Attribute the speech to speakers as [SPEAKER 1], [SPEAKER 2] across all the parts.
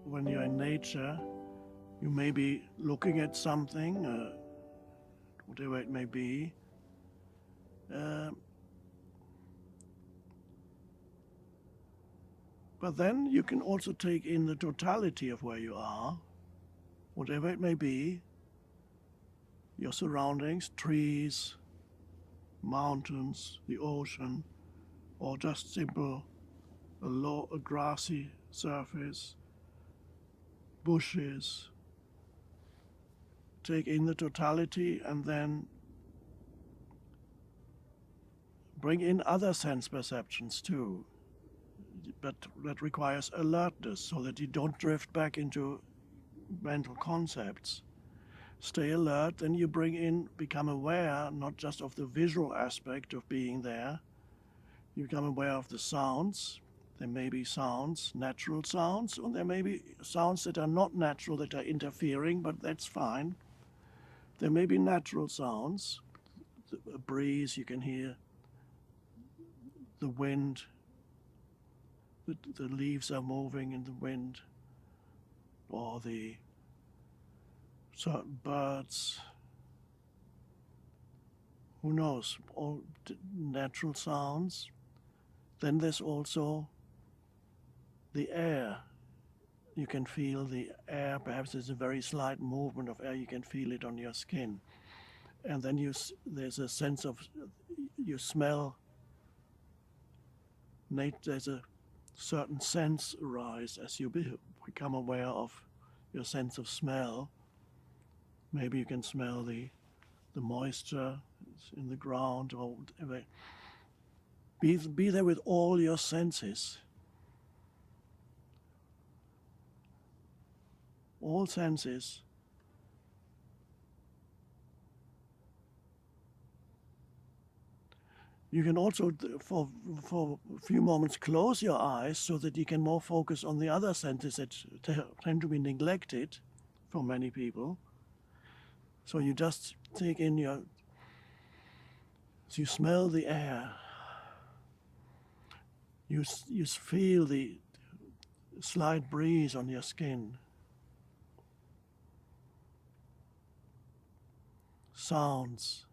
[SPEAKER 1] when you're in nature, you may be looking at something, whatever it may be, but then you can also take in the totality of where you are, whatever it may be, your surroundings, trees, mountains, the ocean, or just simple, a grassy surface, bushes. Take in the totality and then bring in other sense perceptions too. But that requires alertness so that you don't drift back into mental concepts. Stay alert, then you become aware not just of the visual aspect of being there, you become aware of the sounds. There may be sounds, natural sounds, or there may be sounds that are not natural, that are interfering, but that's fine. There may be natural sounds, a breeze you can hear, the wind, the leaves are moving in the wind, or the certain birds, who knows, all natural sounds. Then there's also the air. You can feel the air, perhaps there's a very slight movement of air, you can feel it on your skin. And then there's a sense of, you smell, there's a certain sense arise as you become aware of your sense of smell. Maybe you can smell the moisture in the ground or whatever. Be there with all your senses. All senses. You can also, for a few moments, close your eyes so that you can more focus on the other senses that tend to be neglected for many people. So you just take in you smell the air. You feel the slight breeze on your skin. Sounds.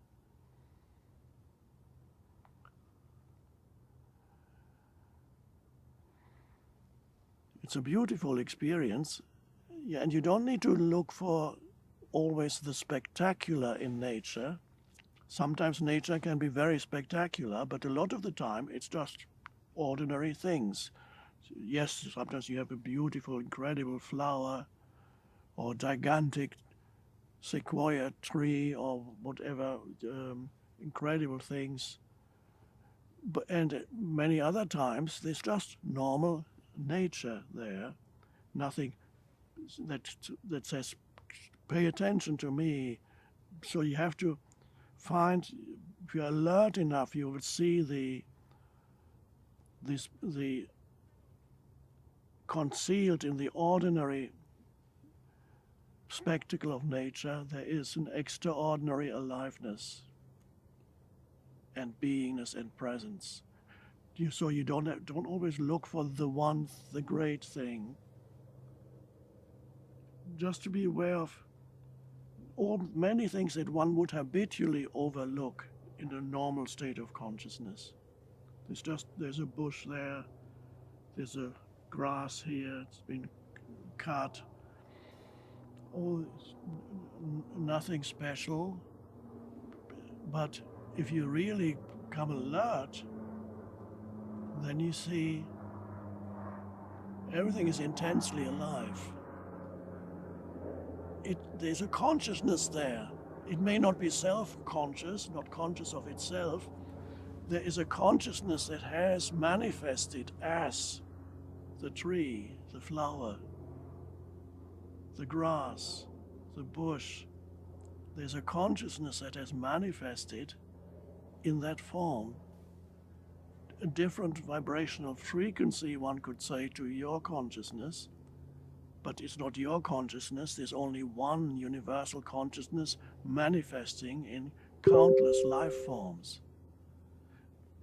[SPEAKER 1] It's a beautiful experience, yeah, and you don't need to look for always the spectacular in nature. Sometimes nature can be very spectacular, but a lot of the time it's just ordinary things. Yes, sometimes you have a beautiful, incredible flower, or gigantic sequoia tree, or whatever, incredible things. And many other times there's just normal nature there, nothing that says, pay attention to me. So you have to find, if you're alert enough, you will see the concealed in the ordinary spectacle of nature, there is an extraordinary aliveness and beingness and presence. So you don't always look for the great thing. Just to be aware of many things that one would habitually overlook in a normal state of consciousness. There's a bush there, there's a grass here, it's been cut. Nothing special. But if you really become alert, then you see everything is intensely alive. There's a consciousness there. It may not be self-conscious, not conscious of itself. There is a consciousness that has manifested as the tree, the flower, the grass, the bush. There's a consciousness that has manifested in that form. A different vibrational frequency, one could say, to your consciousness, but it's not your consciousness. There's only one universal consciousness manifesting in countless life forms.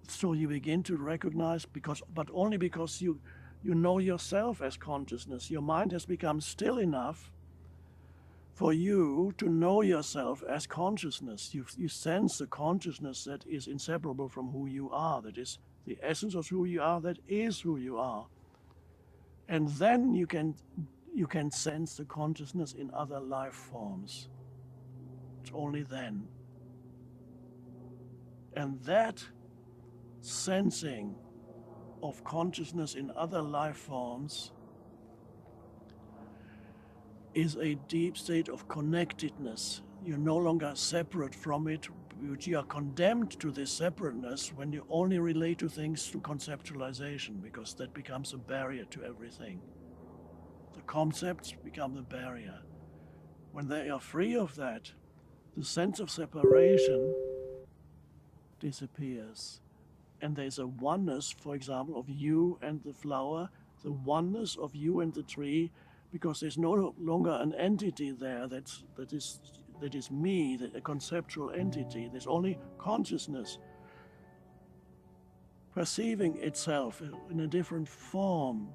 [SPEAKER 1] So you begin to recognize, but only because you You know yourself as consciousness. Your mind has become still enough for you to know yourself as consciousness. You sense the consciousness that is inseparable from who you are, that is the essence of who you are, that is who you are. And then you can sense the consciousness in other life forms. It's only then. And that sensing of consciousness in other life forms is a deep state of connectedness. You're no longer separate from it, but you are condemned to this separateness when you only relate to things through conceptualization, because that becomes a barrier to everything. The concepts become the barrier. When they are free of that, the sense of separation disappears. And there's a oneness, for example, of you and the flower, the oneness of you and the tree, because there's no longer an entity there that is me, a conceptual entity. There's only consciousness perceiving itself in a different form.